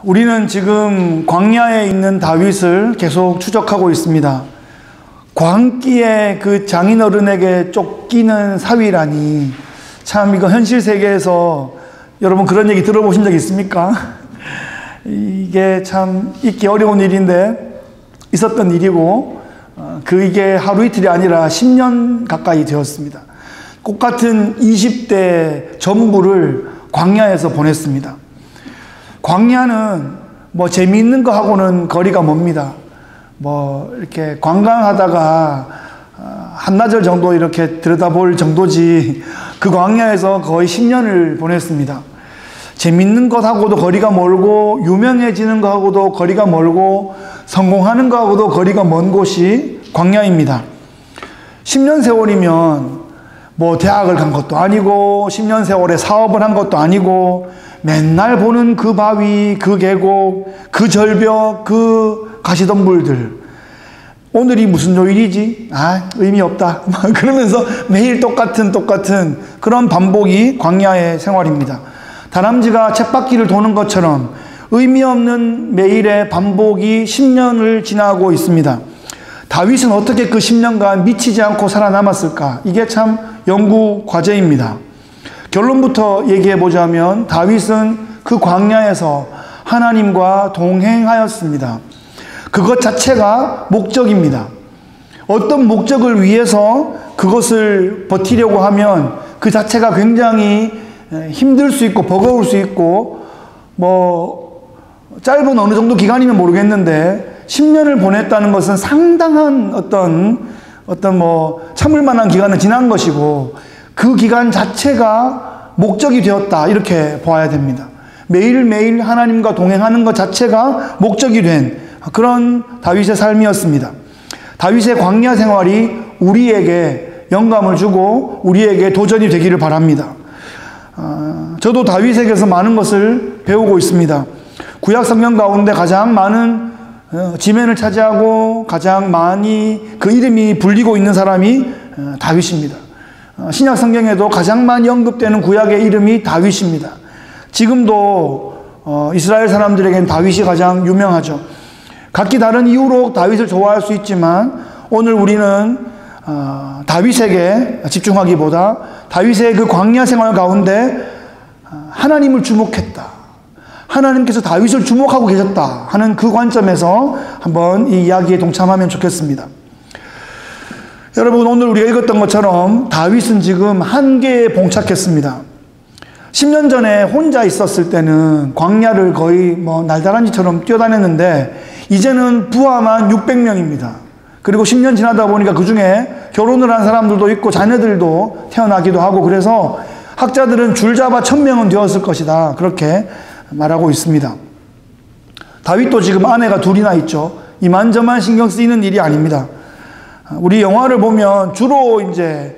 우리는 지금 광야에 있는 다윗을 계속 추적하고 있습니다. 광기에 그 장인어른에게 쫓기는 사위라니, 참 이거 현실 세계에서 여러분 그런 얘기 들어보신 적 있습니까? 이게 참 있기 어려운 일인데 있었던 일이고, 이게 하루 이틀이 아니라 10년 가까이 되었습니다. 똑같은 20대 전부를 광야에서 보냈습니다. 광야는 뭐 재미있는 거 하고는 거리가 멉니다. 뭐 이렇게 관광하다가 한나절 정도 이렇게 들여다볼 정도지, 그 광야에서 거의 10년을 보냈습니다. 재밌는 것하고도 거리가 멀고, 유명해지는 것하고도 거리가 멀고, 성공하는 것하고도 거리가 먼 곳이 광야입니다. 10년 세월이면 뭐 대학을 간 것도 아니고, 10년 세월에 사업을 한 것도 아니고, 맨날 보는 그 바위, 그 계곡, 그 절벽, 그 가시덤불들, 오늘이 무슨 요일이지? 의미 없다. 그러면서 매일 똑같은 그런 반복이 광야의 생활입니다. 다람쥐가 쳇바퀴를 도는 것처럼 의미 없는 매일의 반복이 10년을 지나고 있습니다. 다윗은 어떻게 그 10년간 미치지 않고 살아남았을까? 이게 참 연구 과제입니다. 결론부터 얘기해 보자면, 다윗은 그 광야에서 하나님과 동행하였습니다. 그것 자체가 목적입니다. 어떤 목적을 위해서 그것을 버티려고 하면 그 자체가 굉장히 힘들 수 있고 버거울 수 있고, 뭐 짧은 어느 정도 기간이면 모르겠는데 10년을 보냈다는 것은 상당한 어떤 뭐 참을 만한 기간을 지난 것이고, 그 기간 자체가 목적이 되었다, 이렇게 보아야 됩니다. 매일매일 하나님과 동행하는 것 자체가 목적이 된 그런 다윗의 삶이었습니다. 다윗의 광야 생활이 우리에게 영감을 주고 우리에게 도전이 되기를 바랍니다. 저도 다윗에게서 많은 것을 배우고 있습니다. 구약 성경 가운데 가장 많은 지면을 차지하고 가장 많이 그 이름이 불리고 있는 사람이 다윗입니다. 신약 성경에도 가장 많이 언급되는 구약의 이름이 다윗입니다. 지금도 이스라엘 사람들에게는 다윗이 가장 유명하죠. 각기 다른 이유로 다윗을 좋아할 수 있지만, 오늘 우리는 다윗에게 집중하기보다 다윗의 그 광야 생활 가운데 하나님을 주목했다, 하나님께서 다윗을 주목하고 계셨다 하는 그 관점에서 한번 이 이야기에 동참하면 좋겠습니다. 여러분, 오늘 우리가 읽었던 것처럼 다윗은 지금 한계에 봉착했습니다. 10년 전에 혼자 있었을 때는 광야를 거의 뭐 날다람쥐처럼 뛰어다녔는데, 이제는 부하만 600명입니다. 그리고 10년 지나다 보니까 그 중에 결혼을 한 사람들도 있고 자녀들도 태어나기도 하고, 그래서 학자들은 줄잡아 1000명은 되었을 것이다, 그렇게 말하고 있습니다. 다윗도 지금 아내가 둘이나 있죠. 이만저만 신경 쓰이는 일이 아닙니다. 우리 영화를 보면 주로 이제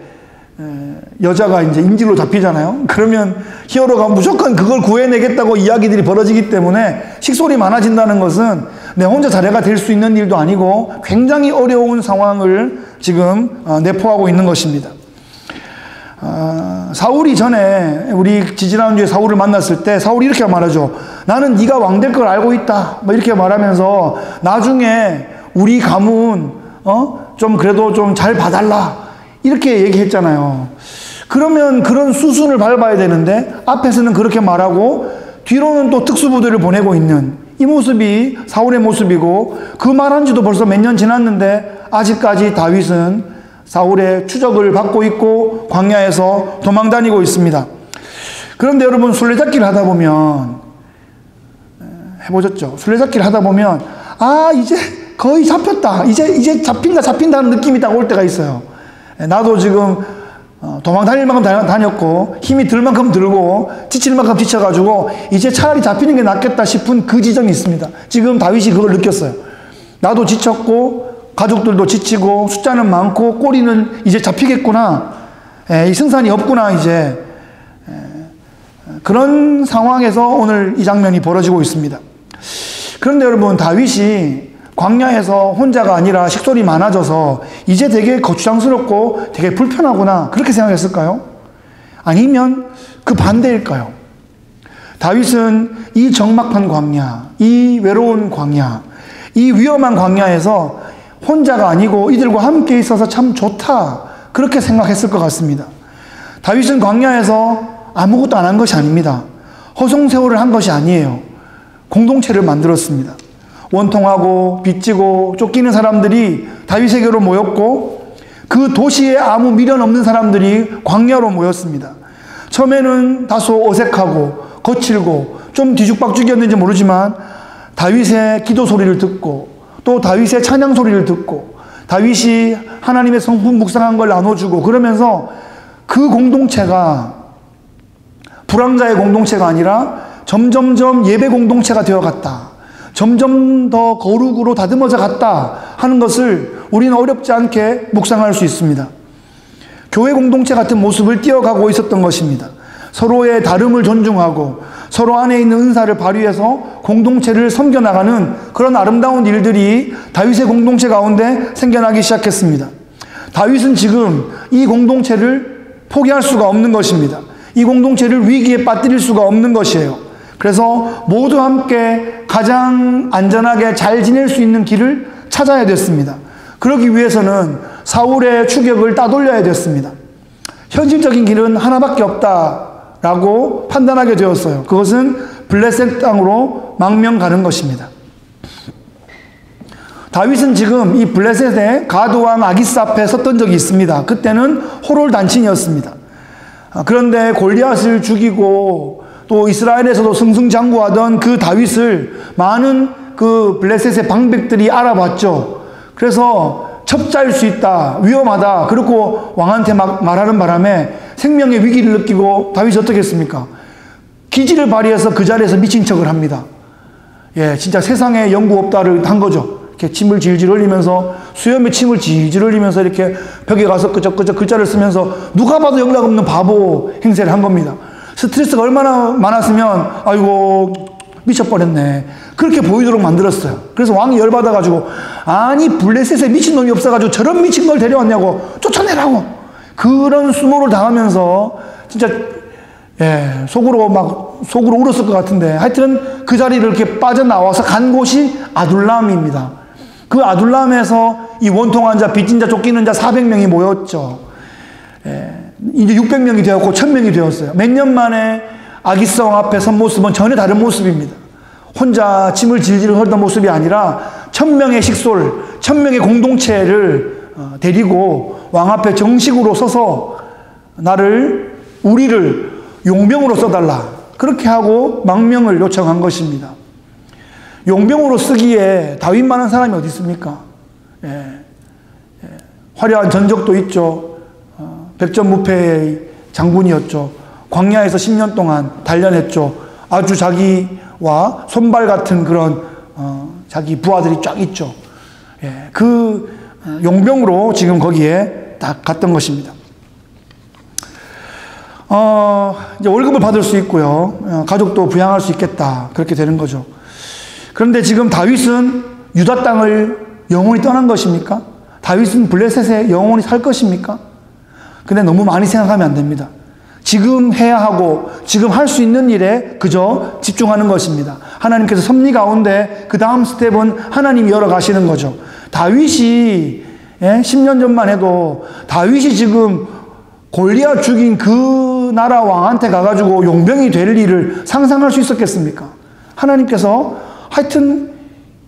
여자가 이제 인질로 잡히잖아요. 그러면 히어로가 무조건 그걸 구해내겠다고 이야기들이 벌어지기 때문에 식솔이 많아진다는 것은 내 혼자 자네가 될 수 있는 일도 아니고 굉장히 어려운 상황을 지금 내포하고 있는 것입니다. 사울이 전에, 우리 지지난주에 사울을 만났을 때 사울이 이렇게 말하죠. 나는 네가 왕 될 걸 알고 있다, 뭐 이렇게 말하면서 나중에 우리 가문 좀 그래도 좀 잘 봐달라, 이렇게 얘기했잖아요. 그러면 그런 수순을 밟아야 되는데 앞에서는 그렇게 말하고 뒤로는 또 특수부대를 보내고 있는 이 모습이 사울의 모습이고, 그 말한 지도 벌써 몇 년 지났는데 아직까지 다윗은 사울의 추적을 받고 있고 광야에서 도망다니고 있습니다. 그런데 여러분, 술래잡기를 하다 보면, 해보셨죠? 술래잡기를 하다 보면 이제 거의 잡혔다, 이제 잡힌다는 느낌이 딱 올 때가 있어요. 나도 지금 도망 다닐 만큼 다녔고 힘이 들 만큼 들고 지칠 만큼 지쳐가지고 이제 차라리 잡히는 게 낫겠다 싶은 그 지점이 있습니다. 지금 다윗이 그걸 느꼈어요. 나도 지쳤고 가족들도 지치고 숫자는 많고 꼬리는 이제 잡히겠구나, 이 승산이 없구나, 이제 그런 상황에서 오늘 이 장면이 벌어지고 있습니다. 그런데 여러분, 다윗이 광야에서 혼자가 아니라 식솔이 많아져서 이제 되게 거추장스럽고 되게 불편하구나, 그렇게 생각했을까요? 아니면 그 반대일까요? 다윗은 이 적막한 광야, 이 외로운 광야, 이 위험한 광야에서 혼자가 아니고 이들과 함께 있어서 참 좋다, 그렇게 생각했을 것 같습니다. 다윗은 광야에서 아무것도 안 한 것이 아닙니다. 허송세월을 한 것이 아니에요. 공동체를 만들었습니다. 원통하고 빚지고 쫓기는 사람들이 다윗에게로 모였고, 그 도시에 아무 미련 없는 사람들이 광야로 모였습니다. 처음에는 다소 어색하고 거칠고 좀 뒤죽박죽이었는지 모르지만 다윗의 기도 소리를 듣고 또 다윗의 찬양 소리를 듣고 다윗이 하나님의 성품 묵상한 걸 나눠주고 그러면서 그 공동체가 불황자의 공동체가 아니라 점점점 예배 공동체가 되어갔다, 점점 더 거룩으로 다듬어져 갔다 하는 것을 우리는 어렵지 않게 묵상할 수 있습니다. 교회 공동체 같은 모습을 띄어가고 있었던 것입니다. 서로의 다름을 존중하고 서로 안에 있는 은사를 발휘해서 공동체를 섬겨나가는 그런 아름다운 일들이 다윗의 공동체 가운데 생겨나기 시작했습니다. 다윗은 지금 이 공동체를 포기할 수가 없는 것입니다. 이 공동체를 위기에 빠뜨릴 수가 없는 것이에요. 그래서 모두 함께 가장 안전하게 잘 지낼 수 있는 길을 찾아야 됐습니다. 그러기 위해서는 사울의 추격을 따돌려야 됐습니다. 현실적인 길은 하나밖에 없다라고 판단하게 되었어요. 그것은 블레셋 땅으로 망명 가는 것입니다. 다윗은 지금 이 블레셋의 가드왕 아기스 앞에 섰던 적이 있습니다. 그때는 호롤단신이었습니다. 그런데 골리앗을 죽이고 또 이스라엘에서도 승승장구하던 그 다윗을 많은 그 블레셋의 방백들이 알아봤죠. 그래서 첩자일 수 있다, 위험하다, 그렇고 왕한테 막 말하는 바람에 생명의 위기를 느끼고 다윗이 어떻게 했습니까? 기지를 발휘해서 그 자리에서 미친 척을 합니다. 예, 진짜 세상에 영구 없다를 한 거죠. 이렇게 침을 질질 흘리면서, 수염에 침을 질질 흘리면서 이렇게 벽에 가서 끄적끄적 글자를 쓰면서 누가 봐도 영락 없는 바보 행세를 한 겁니다. 스트레스가 얼마나 많았으면 아이고 미쳐버렸네, 그렇게 보이도록 만들었어요. 그래서 왕이 열받아가지고, 아니 블레셋에 미친놈이 없어가지고 저런 미친 걸 데려왔냐고, 쫓아내라고, 그런 수모를 당하면서 진짜 속으로 울었을 것 같은데, 하여튼 그 자리를 이렇게 빠져나와서 간 곳이 아둘람입니다. 그 아둘람에서 이 원통한 자, 빚진 자, 쫓기는 자 400명이 모였죠. 이제 600명이 되었고 1000명이 되었어요. 몇 년 만에 아기스 왕 앞에 선 모습은 전혀 다른 모습입니다. 혼자 침을 질질 흘리던 모습이 아니라 1000명의 식솔, 1000명의 공동체를 데리고 왕 앞에 정식으로 서서 우리를 용병으로 써달라, 그렇게 하고 망명을 요청한 것입니다. 용병으로 쓰기에 다윗만한 사람이 어디 있습니까? 화려한 전적도 있죠. 백전무패의 장군이었죠. 광야에서 10년 동안 단련했죠. 아주 자기와 손발 같은 그런 자기 부하들이 쫙 있죠. 그 용병으로 지금 거기에 딱 갔던 것입니다. 이제 월급을 받을 수 있고요. 가족도 부양할 수 있겠다, 그렇게 되는 거죠. 그런데 지금 다윗은 유다 땅을 영원히 떠난 것입니까? 다윗은 블레셋에 영원히 살 것입니까? 근데 너무 많이 생각하면 안 됩니다. 지금 해야 하고 지금 할 수 있는 일에 그저 집중하는 것입니다. 하나님께서 섭리 가운데 그 다음 스텝은 하나님이 열어가시는 거죠. 다윗이 10년 전만 해도 다윗이 지금 골리앗 죽인 그 나라 왕한테 가가지고 용병이 될 일을 상상할 수 있었겠습니까? 하나님께서 하여튼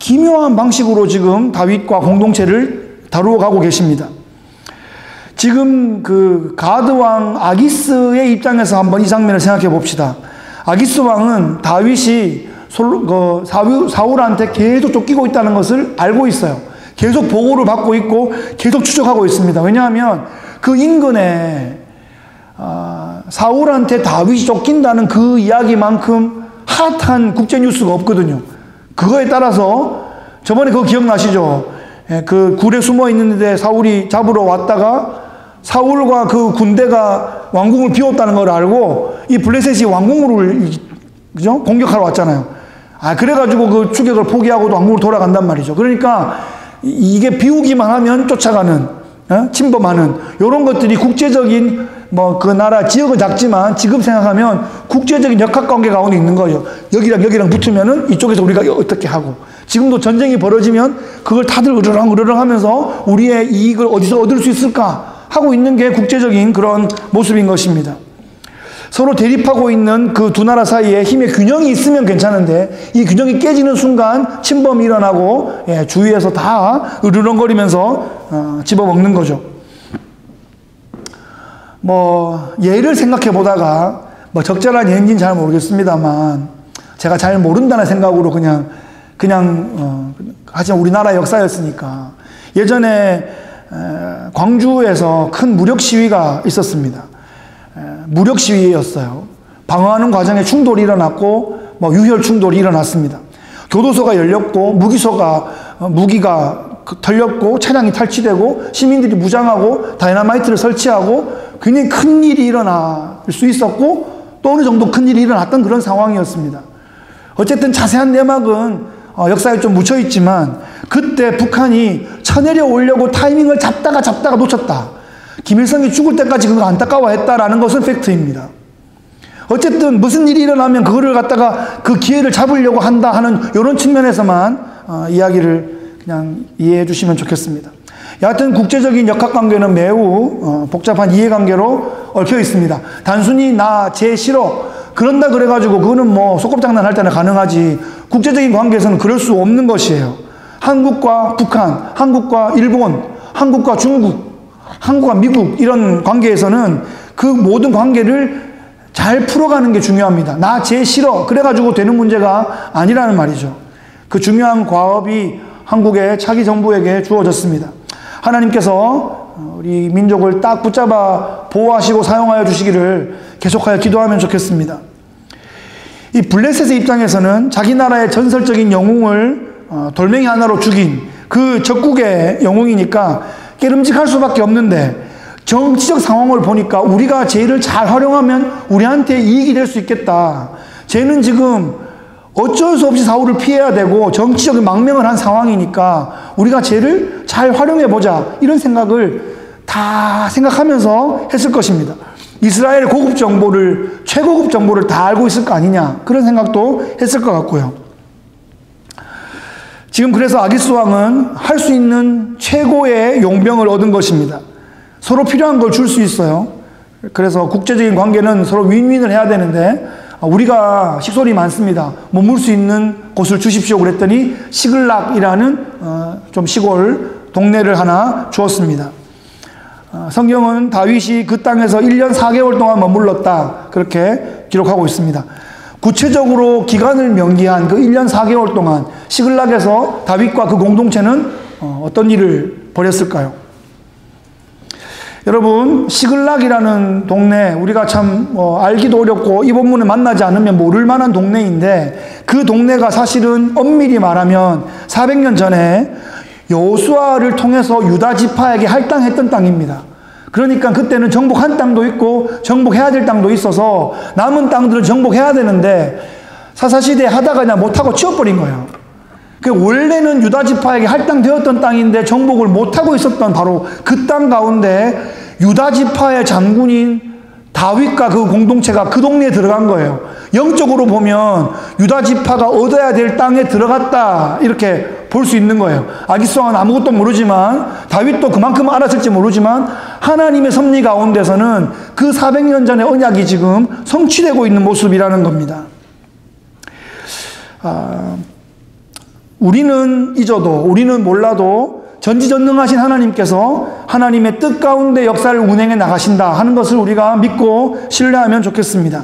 기묘한 방식으로 지금 다윗과 공동체를 다루어 가고 계십니다. 지금 그 가드 왕 아기스의 입장에서 한번 이 장면을 생각해 봅시다. 아기스 왕은 다윗이 사울한테 계속 쫓기고 있다는 것을 알고 있어요. 계속 보고를 받고 있고 계속 추적하고 있습니다. 왜냐하면 그 인근에 사울한테 다윗이 쫓긴다는 그 이야기만큼 핫한 국제뉴스가 없거든요. 그거에 따라서 저번에 그거 기억나시죠? 그 굴에 숨어 있는데 사울이 잡으러 왔다가 사울과 그 군대가 왕궁을 비웠다는 걸 알고 이 블레셋이 왕궁을 그죠? 공격하러 왔잖아요. 그래가지고 그 추격을 포기하고 왕궁으로 돌아간단 말이죠. 그러니까 이게 비우기만 하면 쫓아가는, 침범하는 이런 것들이 국제적인 뭐 그 나라 지역은 작지만 지금 생각하면 국제적인 역학관계 가운데 있는 거예요. 여기랑 붙으면은 이쪽에서 우리가 어떻게 하고, 지금도 전쟁이 벌어지면 그걸 다들 으르렁 하면서 우리의 이익을 어디서 얻을 수 있을까 하고 있는 게 국제적인 그런 모습인 것입니다. 서로 대립하고 있는 그 두 나라 사이에 힘의 균형이 있으면 괜찮은데 이 균형이 깨지는 순간 침범이 일어나고 주위에서 다 으르렁거리면서 집어먹는 거죠. 뭐 예를 생각해 보다가 뭐 적절한 예인지는 잘 모르겠습니다만 제가 잘 모른다는 생각으로 그냥 하지만 우리나라 역사였으니까 예전에 광주에서 큰 무력 시위가 있었습니다. 무력 시위였어요. 방어하는 과정에 충돌이 일어났고 뭐 유혈 충돌이 일어났습니다. 교도소가 열렸고 무기가 털렸고 차량이 탈취되고 시민들이 무장하고 다이너마이트를 설치하고 굉장히 큰 일이 일어날 수 있었고 또 어느 정도 큰 일이 일어났던 그런 상황이었습니다. 어쨌든 자세한 내막은 역사에 좀 묻혀 있지만 그때 북한이 쳐내려오려고 타이밍을 잡다가 놓쳤다. 김일성이 죽을 때까지 그거 안타까워했다라는 것은 팩트입니다. 어쨌든 무슨 일이 일어나면 그거를 갖다가 그 기회를 잡으려고 한다 하는 이런 측면에서만 이야기를 그냥 이해해 주시면 좋겠습니다. 여하튼 국제적인 역학관계는 매우 복잡한 이해관계로 얽혀 있습니다. 단순히 나 쟤 싫어 그런다 그래가지고 그거는 뭐 소꿉장난 할 때는 가능하지 국제적인 관계에서는 그럴 수 없는 것이에요. 한국과 북한, 한국과 일본, 한국과 중국, 한국과 미국 이런 관계에서는 그 모든 관계를 잘 풀어가는 게 중요합니다. 나 쟤 싫어 그래가지고 되는 문제가 아니라는 말이죠. 그 중요한 과업이 한국의 차기 정부에게 주어졌습니다. 하나님께서 우리 민족을 딱 붙잡아 보호하시고 사용하여 주시기를 계속하여 기도하면 좋겠습니다. 이 블레셋의 입장에서는 자기 나라의 전설적인 영웅을 돌멩이 하나로 죽인 그 적국의 영웅이니까 깨름직할 수밖에 없는데 정치적 상황을 보니까 우리가 쟤를 잘 활용하면 우리한테 이익이 될 수 있겠다. 쟤는 지금 어쩔 수 없이 사울을 피해야 되고 정치적인 망명을 한 상황이니까 우리가 쟤를 잘 활용해보자 이런 생각을 다 생각하면서 했을 것입니다. 이스라엘 고급 정보를 최고급 정보를 다 알고 있을 거 아니냐 그런 생각도 했을 것 같고요. 지금 그래서 아기스 왕은 할 수 있는 최고의 용병을 얻은 것입니다. 서로 필요한 걸 줄 수 있어요. 그래서 국제적인 관계는 서로 윈윈을 해야 되는데 우리가 식솔이 많습니다. 머물 수 있는 곳을 주십시오 그랬더니 시글락이라는 좀 시골 동네를 하나 주었습니다. 성경은 다윗이 그 땅에서 1년 4개월 동안 머물렀다 그렇게 기록하고 있습니다. 구체적으로 기간을 명기한 그 1년 4개월 동안 시글락에서 다윗과 그 공동체는 어떤 일을 벌였을까요? 여러분 시글락이라는 동네 우리가 참 알기도 어렵고 이 본문을 만나지 않으면 모를 만한 동네인데 그 동네가 사실은 엄밀히 말하면 400년 전에 여호수아를 통해서 유다 지파에게 할당했던 땅입니다. 그러니까 그때는 정복한 땅도 있고 정복해야 될 땅도 있어서 남은 땅들을 정복해야 되는데 사사시대에 하다가 그냥 못하고 치워버린 거예요. 원래는 유다 지파에게 할당되었던 땅인데 정복을 못하고 있었던 바로 그 땅 가운데 유다 지파의 장군인 다윗과 그 공동체가 그 동네에 들어간 거예요. 영적으로 보면 유다 지파가 얻어야 될 땅에 들어갔다 이렇게 볼 수 있는 거예요. 아기스 왕은 아무것도 모르지만 다윗도 그만큼 알았을지 모르지만 하나님의 섭리 가운데서는 그 400년 전의 언약이 지금 성취되고 있는 모습이라는 겁니다. 우리는 잊어도 우리는 몰라도 전지전능하신 하나님께서 하나님의 뜻 가운데 역사를 운행해 나가신다 하는 것을 우리가 믿고 신뢰하면 좋겠습니다.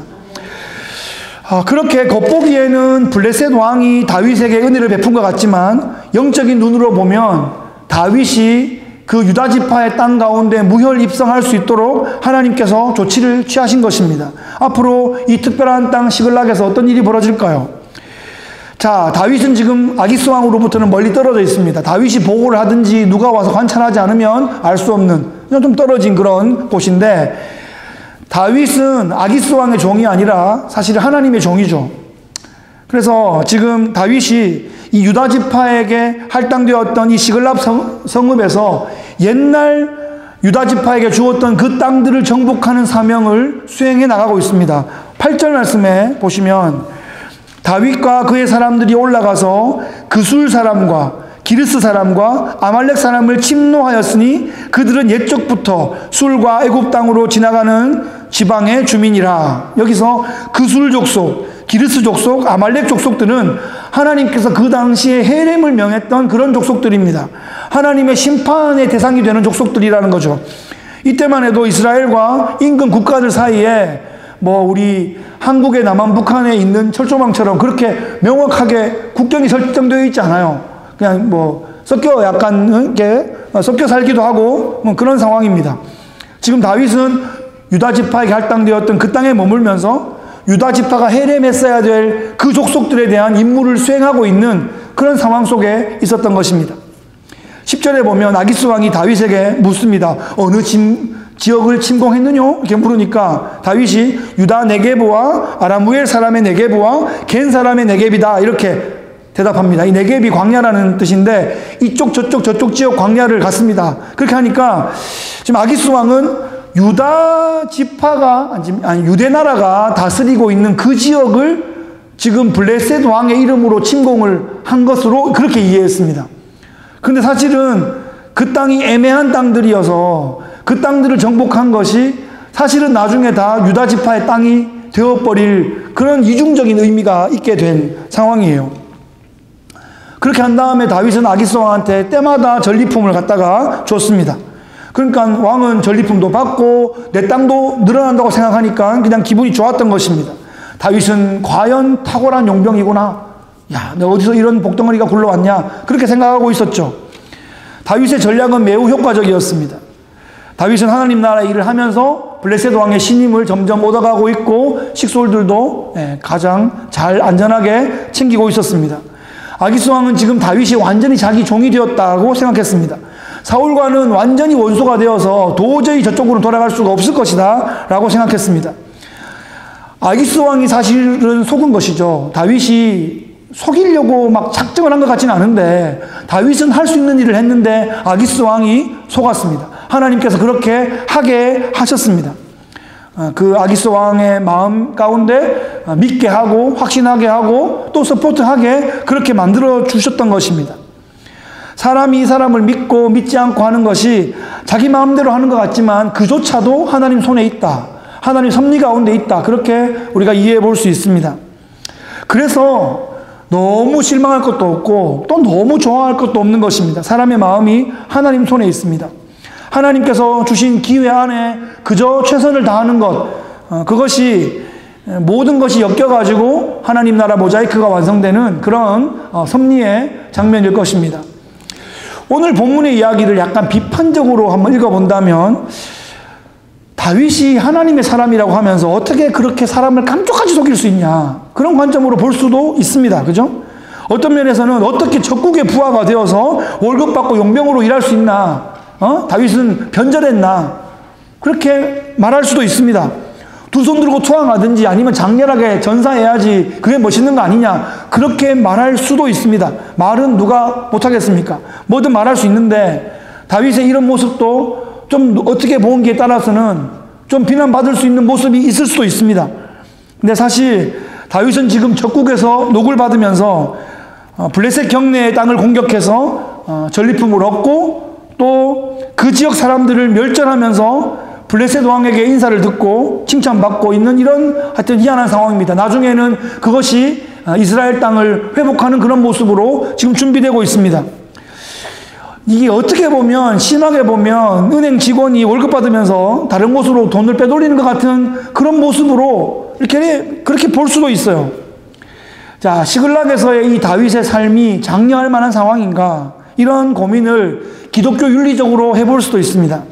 그렇게 겉보기에는 블레셋 왕이 다윗에게 은혜를 베푼 것 같지만 영적인 눈으로 보면 다윗이 그 유다 지파의 땅 가운데 무혈 입성할 수 있도록 하나님께서 조치를 취하신 것입니다. 앞으로 이 특별한 땅 시글락에서 어떤 일이 벌어질까요? 자, 다윗은 지금 아기스 왕으로부터는 멀리 떨어져 있습니다. 다윗이 보고를 하든지 누가 와서 관찰하지 않으면 알 수 없는 좀 떨어진 그런 곳인데 다윗은 아기스 왕의 종이 아니라 사실 하나님의 종이죠. 그래서 지금 다윗이 이 유다 지파에게 할당되었던 이 시글락 성읍에서 옛날 유다 지파에게 주었던 그 땅들을 정복하는 사명을 수행해 나가고 있습니다. 8절 말씀에 보시면 다윗과 그의 사람들이 올라가서 그술 사람과 기르스 사람과 아말렉 사람을 침노하였으니 그들은 옛적부터 술과 애굽 땅으로 지나가는 지방의 주민이라. 여기서 그술 족속, 기르스 족속, 아말렉 족속들은 하나님께서 그 당시에 헤렘을 명했던 그런 족속들입니다. 하나님의 심판의 대상이 되는 족속들이라는 거죠. 이때만 해도 이스라엘과 인근 국가들 사이에 우리 한국의 남한 북한에 있는 철조망처럼 그렇게 명확하게 국경이 설정되어 있지 않아요. 그냥 섞여 약간 섞여 살기도 하고 그런 상황입니다. 지금 다윗은 유다 지파에게 할당되었던 그 땅에 머물면서 유다 지파가 헤렘했어야 될 그 족속들에 대한 임무를 수행하고 있는 그런 상황 속에 있었던 것입니다. 10절에 보면 아기스 왕이 다윗에게 묻습니다. 어느 지역을 침공했느냐? 이렇게 물으니까 다윗이 유다 네게브와 아라무엘 사람의 네게브와 겐 사람의 네게비다 이렇게 대답합니다. 이 네게비 광야라는 뜻인데 이쪽 저쪽 지역 광야를 갔습니다. 그렇게 하니까 지금 아기스 왕은 유다 지파가 아니 유대 나라가 다스리고 있는 그 지역을 지금 블레셋 왕의 이름으로 침공을 한 것으로 그렇게 이해했습니다. 그런데 사실은 그 땅이 애매한 땅들이어서 그 땅들을 정복한 것이 사실은 나중에 다 유다 지파의 땅이 되어버릴 그런 이중적인 의미가 있게 된 상황이에요. 그렇게 한 다음에 다윗은 아기스 왕한테 때마다 전리품을 갖다가 줬습니다. 그러니까 왕은 전리품도 받고 내 땅도 늘어난다고 생각하니까 그냥 기분이 좋았던 것입니다. 다윗은 과연 탁월한 용병이구나. 야, 내가 어디서 이런 복덩어리가 굴러왔냐. 그렇게 생각하고 있었죠. 다윗의 전략은 매우 효과적이었습니다. 다윗은 하나님 나라 일을 하면서 블레셋 왕의 신임을 점점 얻어가고 있고 식솔들도 가장 잘 안전하게 챙기고 있었습니다. 아기스 왕은 지금 다윗이 완전히 자기 종이 되었다고 생각했습니다. 사울과는 완전히 원수가 되어서 도저히 저쪽으로 돌아갈 수가 없을 것이다 라고 생각했습니다. 아기스 왕이 사실은 속은 것이죠. 다윗이 속이려고 막 작정을 한 것 같지는 않은데 다윗은 할 수 있는 일을 했는데 아기스 왕이 속았습니다. 하나님께서 그렇게 하게 하셨습니다. 그 아기스 왕의 마음 가운데 믿게 하고 확신하게 하고 또 서포트하게 그렇게 만들어 주셨던 것입니다. 사람이 이 사람을 믿고 믿지 않고 하는 것이 자기 마음대로 하는 것 같지만 그조차도 하나님 손에 있다. 하나님 섭리 가운데 있다. 그렇게 우리가 이해해 볼 수 있습니다. 그래서 너무 실망할 것도 없고 또 너무 좋아할 것도 없는 것입니다. 사람의 마음이 하나님 손에 있습니다. 하나님께서 주신 기회 안에 그저 최선을 다하는 것, 그것이 모든 것이 엮여가지고 하나님 나라 모자이크가 완성되는 그런 섭리의 장면일 것입니다. 오늘 본문의 이야기를 약간 비판적으로 한번 읽어본다면 다윗이 하나님의 사람이라고 하면서 어떻게 그렇게 사람을 감쪽같이 속일 수 있냐, 그런 관점으로 볼 수도 있습니다. 그죠? 어떤 면에서는 어떻게 적국의 부하가 되어서 월급 받고 용병으로 일할 수 있나, 다윗은 변절했나, 그렇게 말할 수도 있습니다. 두 손 들고 투항하든지 아니면 장렬하게 전사해야지 그게 멋있는 거 아니냐, 그렇게 말할 수도 있습니다. 말은 누가 못하겠습니까? 뭐든 말할 수 있는데 다윗의 이런 모습도 좀 어떻게 보기에 따라서는 좀 비난받을 수 있는 모습이 있을 수도 있습니다. 근데 사실 다윗은 지금 적국에서 녹을 받으면서 블레셋 경내의 땅을 공격해서 전리품을 얻고 또 그 지역 사람들을 멸절하면서 블레셋 왕에게 인사를 듣고 칭찬받고 있는 이런 하여튼 희한한 상황입니다. 나중에는 그것이 이스라엘 땅을 회복하는 그런 모습으로 지금 준비되고 있습니다. 이게 어떻게 보면, 심하게 보면 은행 직원이 월급 받으면서 다른 곳으로 돈을 빼돌리는 것 같은 그런 모습으로 이렇게 그렇게 볼 수도 있어요. 자, 시글락에서의 이 다윗의 삶이 장려할 만한 상황인가, 이런 고민을 기독교 윤리적으로 해볼 수도 있습니다.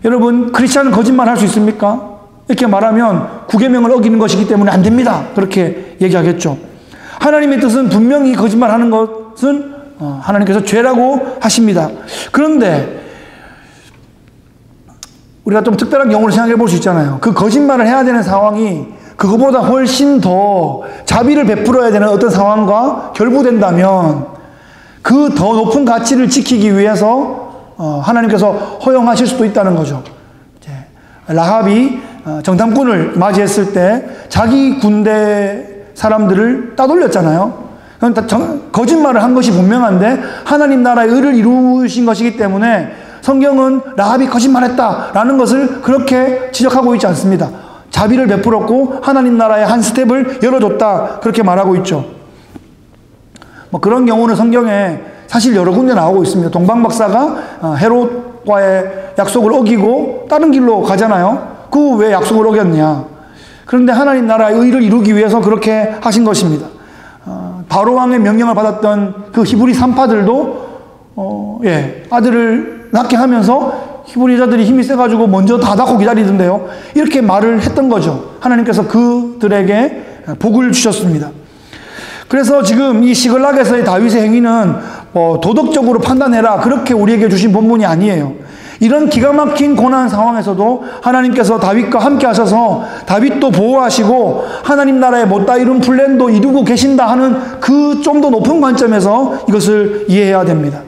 여러분, 크리스찬은 거짓말 할 수 있습니까? 이렇게 말하면 구계명을 어기는 것이기 때문에 안 됩니다. 그렇게 얘기하겠죠. 하나님의 뜻은 분명히 거짓말하는 것은 하나님께서 죄라고 하십니다. 그런데 우리가 좀 특별한 경우를 생각해 볼 수 있잖아요. 그 거짓말을 해야 되는 상황이 그거보다 훨씬 더 자비를 베풀어야 되는 어떤 상황과 결부된다면 그 더 높은 가치를 지키기 위해서 하나님께서 허용하실 수도 있다는 거죠. 라합이 정탐꾼을 맞이했을 때 자기 군대 사람들을 따돌렸잖아요. 거짓말을 한 것이 분명한데 하나님 나라의 의를 이루신 것이기 때문에 성경은 라합이 거짓말했다라는 것을 그렇게 지적하고 있지 않습니다. 자비를 베풀었고 하나님 나라의 한 스텝을 열어줬다, 그렇게 말하고 있죠. 뭐 그런 경우는 성경에 사실 여러 군데 나오고 있습니다. 동방 박사가 헤롯과의 약속을 어기고 다른 길로 가잖아요. 그 왜 약속을 어겼냐? 그런데 하나님 나라의 의를 이루기 위해서 그렇게 하신 것입니다. 바로 왕의 명령을 받았던 그 히브리 산파들도 아들을 낳게 하면서 히브리 여자들이 힘이 세가지고 먼저 다 낳고 기다리던데요. 이렇게 말을 했던 거죠. 하나님께서 그들에게 복을 주셨습니다. 그래서 지금 이 시글락에서의 다윗의 행위는 도덕적으로 판단해라, 그렇게 우리에게 주신 본문이 아니에요. 이런 기가 막힌 고난 상황에서도 하나님께서 다윗과 함께 하셔서 다윗도 보호하시고 하나님 나라의 못다 이룬 플랜도 이루고 계신다 하는 그 좀 더 높은 관점에서 이것을 이해해야 됩니다.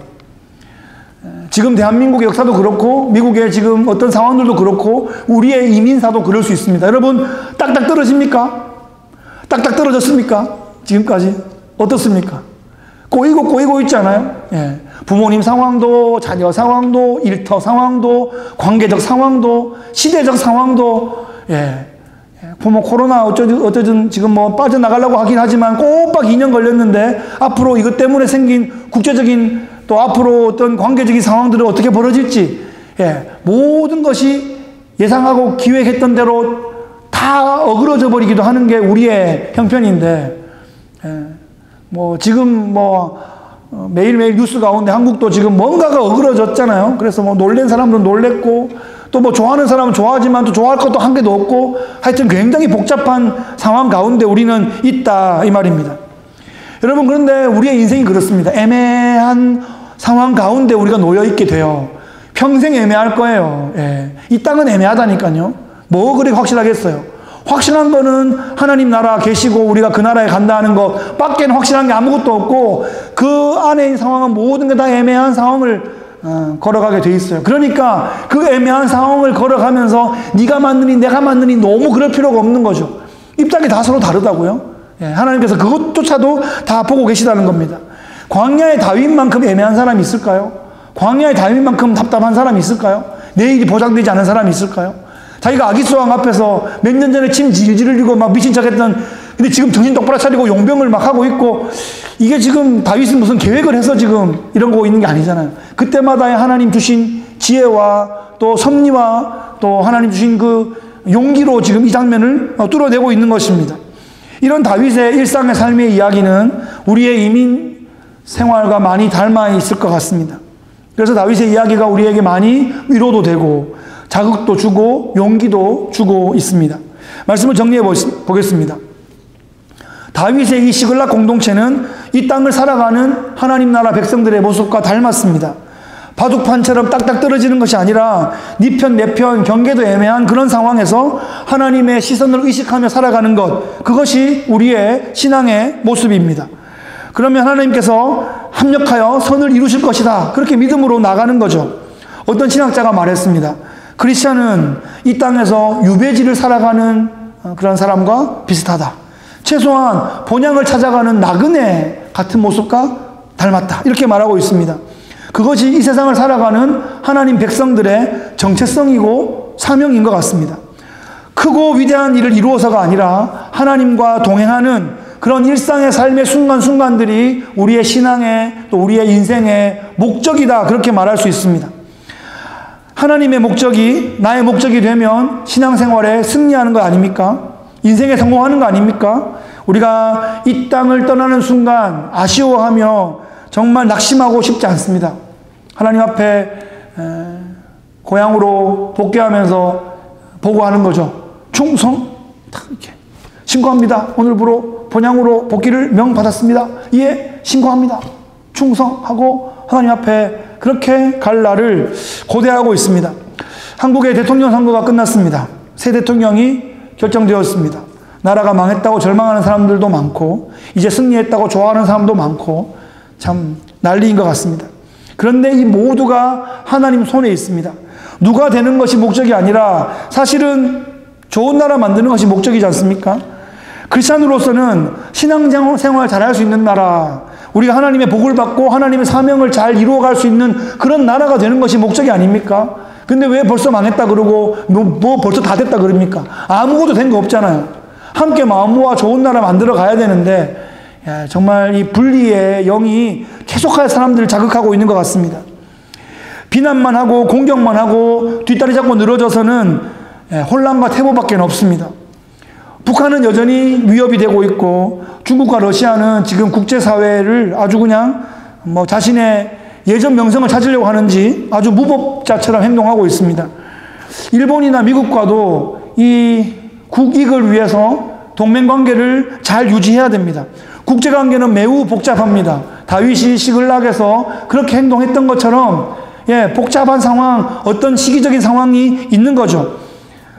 지금 대한민국의 역사도 그렇고 미국의 지금 어떤 상황들도 그렇고 우리의 이민사도 그럴 수 있습니다. 여러분 딱딱 떨어집니까? 딱딱 떨어졌습니까? 지금까지 어떻습니까? 꼬이고 있지 않아요? 부모님 상황도, 자녀 상황도, 일터 상황도, 관계적 상황도, 시대적 상황도, 부모 코로나 어쩌든 지금 뭐 빠져나가려고 하긴 하지만 꼬박 2년 걸렸는데 앞으로 이것 때문에 생긴 국제적인 또 앞으로 어떤 관계적인 상황들은 어떻게 벌어질지, 모든 것이 예상하고 기획했던 대로 다 어그러져 버리기도 하는 게 우리의 형편인데, 지금 매일매일 뉴스 가운데 한국도 지금 뭔가가 어그러졌잖아요. 그래서 놀란 사람들은 놀랬고, 또 좋아하는 사람은 좋아하지만 또 좋아할 것도 한 개도 없고, 하여튼 굉장히 복잡한 상황 가운데 우리는 있다, 이 말입니다. 여러분, 그런데 우리의 인생이 그렇습니다. 애매한 상황 가운데 우리가 놓여있게 돼요. 평생 애매할 거예요. 이 땅은 애매하다니까요. 뭐 그리 확실하겠어요. 확실한 거는 하나님 나라 계시고 우리가 그 나라에 간다 하는 것 밖에는 확실한 게 아무것도 없고, 그 안에 있는 상황은 모든 게 다 애매한 상황을 걸어가게 돼 있어요. 그러니까 그 애매한 상황을 걸어가면서 네가 맞느니 내가 맞느니 너무 그럴 필요가 없는 거죠. 입장이 다 서로 다르다고요. 하나님께서 그것조차도 다 보고 계시다는 겁니다. 광야의 다윗만큼 애매한 사람이 있을까요? 광야의 다윗만큼 답답한 사람이 있을까요? 내일이 보장되지 않은 사람이 있을까요? 자기가 아기수왕 앞에서 몇 년 전에 침 질질 흘리고 막 미친 척 했던, 근데 지금 정신 똑바로 차리고 용병을 막 하고 있고, 이게 지금 다윗은 무슨 계획을 해서 지금 이런 거 있는 게 아니잖아요. 그때마다의 하나님 주신 지혜와 또 섭리와 또 하나님 주신 그 용기로 지금 이 장면을 뚫어내고 있는 것입니다. 이런 다윗의 일상의 삶의 이야기는 우리의 이민 생활과 많이 닮아 있을 것 같습니다. 그래서 다윗의 이야기가 우리에게 많이 위로도 되고 자극도 주고 용기도 주고 있습니다. 말씀을 정리해 보겠습니다. 다윗의 이 시글락 공동체는 이 땅을 살아가는 하나님 나라 백성들의 모습과 닮았습니다. 바둑판처럼 딱딱 떨어지는 것이 아니라 네 편 내 편 경계도 애매한 그런 상황에서 하나님의 시선을 의식하며 살아가는 것, 그것이 우리의 신앙의 모습입니다. 그러면 하나님께서 합력하여 선을 이루실 것이다, 그렇게 믿음으로 나가는 거죠. 어떤 신학자가 말했습니다. 크리스찬은 이 땅에서 유배지를 살아가는 그런 사람과 비슷하다. 최소한 본향을 찾아가는 나그네 같은 모습과 닮았다, 이렇게 말하고 있습니다. 그것이 이 세상을 살아가는 하나님 백성들의 정체성이고 사명인 것 같습니다. 크고 위대한 일을 이루어서가 아니라 하나님과 동행하는 그런 일상의 삶의 순간순간들이 우리의 신앙의 또 우리의 인생의 목적이다, 그렇게 말할 수 있습니다. 하나님의 목적이 나의 목적이 되면 신앙생활에 승리하는 거 아닙니까? 인생에 성공하는 거 아닙니까? 우리가 이 땅을 떠나는 순간 아쉬워하며 정말 낙심하고 싶지 않습니다. 하나님 앞에 고향으로 복귀하면서 보고하는 거죠. 충성, 이렇게 신고합니다. 오늘부로 본향으로 복귀를 명받았습니다. 예, 신고합니다. 충성하고 하나님 앞에 그렇게 갈 날을 고대하고 있습니다. 한국의 대통령 선거가 끝났습니다. 새 대통령이 결정되었습니다. 나라가 망했다고 절망하는 사람들도 많고 이제 승리했다고 좋아하는 사람도 많고 참 난리인 것 같습니다. 그런데 이 모두가 하나님 손에 있습니다. 누가 되는 것이 목적이 아니라 사실은 좋은 나라 만드는 것이 목적이지 않습니까? 크리스찬으로서는 신앙생활 잘할 수 있는 나라, 우리가 하나님의 복을 받고 하나님의 사명을 잘 이루어갈 수 있는 그런 나라가 되는 것이 목적이 아닙니까? 근데 왜 벌써 망했다 그러고 뭐 벌써 다 됐다 그럽니까? 아무것도 된 거 없잖아요. 함께 마음 모아 좋은 나라 만들어 가야 되는데 정말 이 분리의 영이 계속해서 사람들을 자극하고 있는 것 같습니다. 비난만 하고 공격만 하고 뒷다리 잡고 늘어져서는 혼란과 태보밖에 없습니다. 북한은 여전히 위협이 되고 있고 중국과 러시아는 지금 국제사회를 아주 그냥 자신의 예전 명성을 찾으려고 하는지 아주 무법자처럼 행동하고 있습니다. 일본이나 미국과도 이 국익을 위해서 동맹관계를 잘 유지해야 됩니다. 국제관계는 매우 복잡합니다. 다윗이 시글락에서 그렇게 행동했던 것처럼 복잡한 상황, 어떤 시기적인 상황이 있는 거죠.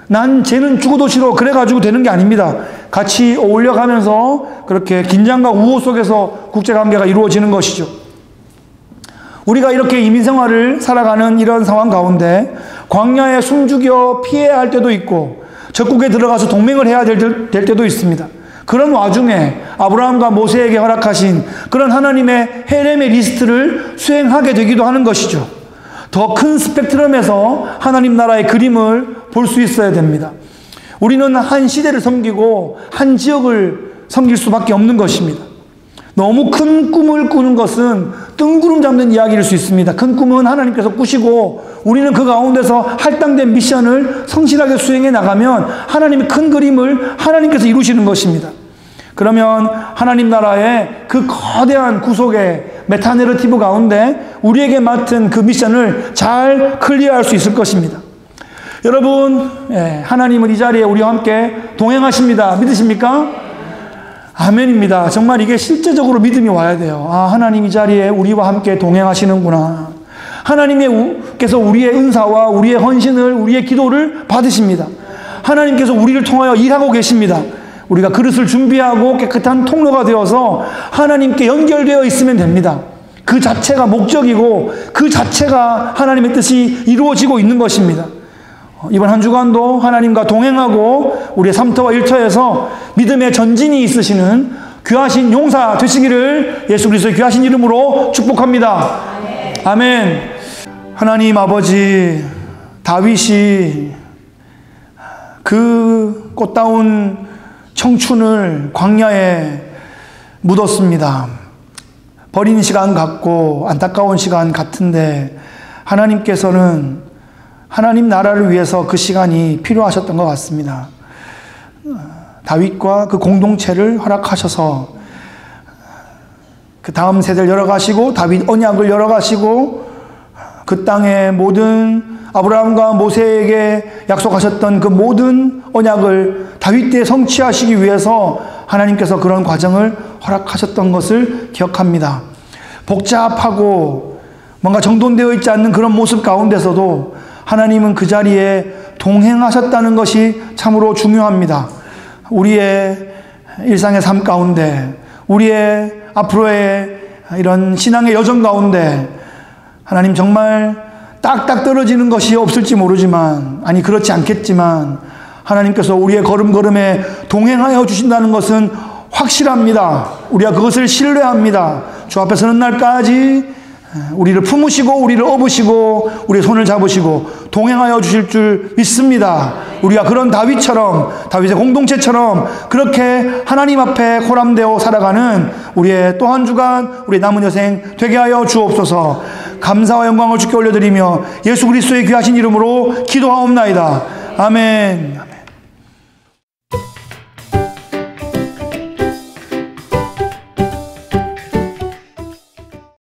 난 쟤는 죽어도 싫어 그래가지고 되는 게 아닙니다. 같이 어울려가면서 그렇게 긴장과 우호 속에서 국제관계가 이루어지는 것이죠. 우리가 이렇게 이민생활을 살아가는 이런 상황 가운데 광야에 숨죽여 피해야 할 때도 있고 적국에 들어가서 동맹을 해야 될 때도 있습니다. 그런 와중에 아브라함과 모세에게 허락하신 그런 하나님의 헤렘의 리스트를 수행하게 되기도 하는 것이죠. 더 큰 스펙트럼에서 하나님 나라의 그림을 볼 수 있어야 됩니다. 우리는 한 시대를 섬기고 한 지역을 섬길 수밖에 없는 것입니다. 너무 큰 꿈을 꾸는 것은 뜬구름 잡는 이야기일 수 있습니다. 큰 꿈은 하나님께서 꾸시고 우리는 그 가운데서 할당된 미션을 성실하게 수행해 나가면 하나님의 큰 그림을 하나님께서 이루시는 것입니다. 그러면 하나님 나라의 그 거대한 구속의 메타내러티브 가운데 우리에게 맡은 그 미션을 잘 클리어할 수 있을 것입니다. 여러분, 하나님은 이 자리에 우리와 함께 동행하십니다. 믿으십니까? 아멘입니다. 정말 이게 실제적으로 믿음이 와야 돼요. 하나님 이 자리에 우리와 함께 동행하시는구나. 하나님께서 우리의 은사와 우리의 헌신을, 우리의 기도를 받으십니다. 하나님께서 우리를 통하여 일하고 계십니다. 우리가 그릇을 준비하고 깨끗한 통로가 되어서 하나님께 연결되어 있으면 됩니다. 그 자체가 목적이고 그 자체가 하나님의 뜻이 이루어지고 있는 것입니다. 이번 한 주간도 하나님과 동행하고 우리의 3터와 1터에서 믿음의 전진이 있으시는 귀하신 용사 되시기를 예수 그리스도의 귀하신 이름으로 축복합니다. 아멘. 하나님 아버지, 다윗이 그 꽃다운 청춘을 광야에 묻었습니다. 버린 시간 같고 안타까운 시간 같은데 하나님께서는 하나님 나라를 위해서 그 시간이 필요하셨던 것 같습니다. 다윗과 그 공동체를 허락하셔서 그 다음 세대를 열어가시고 다윗 언약을 열어가시고 그 땅의 모든 아브라함과 모세에게 약속하셨던 그 모든 언약을 다윗 때에 성취하시기 위해서 하나님께서 그런 과정을 허락하셨던 것을 기억합니다. 복잡하고 뭔가 정돈되어 있지 않는 그런 모습 가운데서도 하나님은 그 자리에 동행하셨다는 것이 참으로 중요합니다. 우리의 일상의 삶 가운데, 우리의 앞으로의 이런 신앙의 여정 가운데 하나님 정말 딱딱 떨어지는 것이 없을지 모르지만, 아니 그렇지 않겠지만 하나님께서 우리의 걸음걸음에 동행하여 주신다는 것은 확실합니다. 우리가 그것을 신뢰합니다. 주 앞에 서는 날까지 우리를 품으시고 우리를 업으시고 우리의 손을 잡으시고 동행하여 주실 줄 믿습니다. 우리가 그런 다윗처럼, 다윗의 공동체처럼 그렇게 하나님 앞에 호람되어 살아가는 우리의 또 한 주간, 우리의 남은 여생 되게 하여 주옵소서. 감사와 영광을 주께 올려드리며 예수 그리스도의 귀하신 이름으로 기도하옵나이다. 아멘.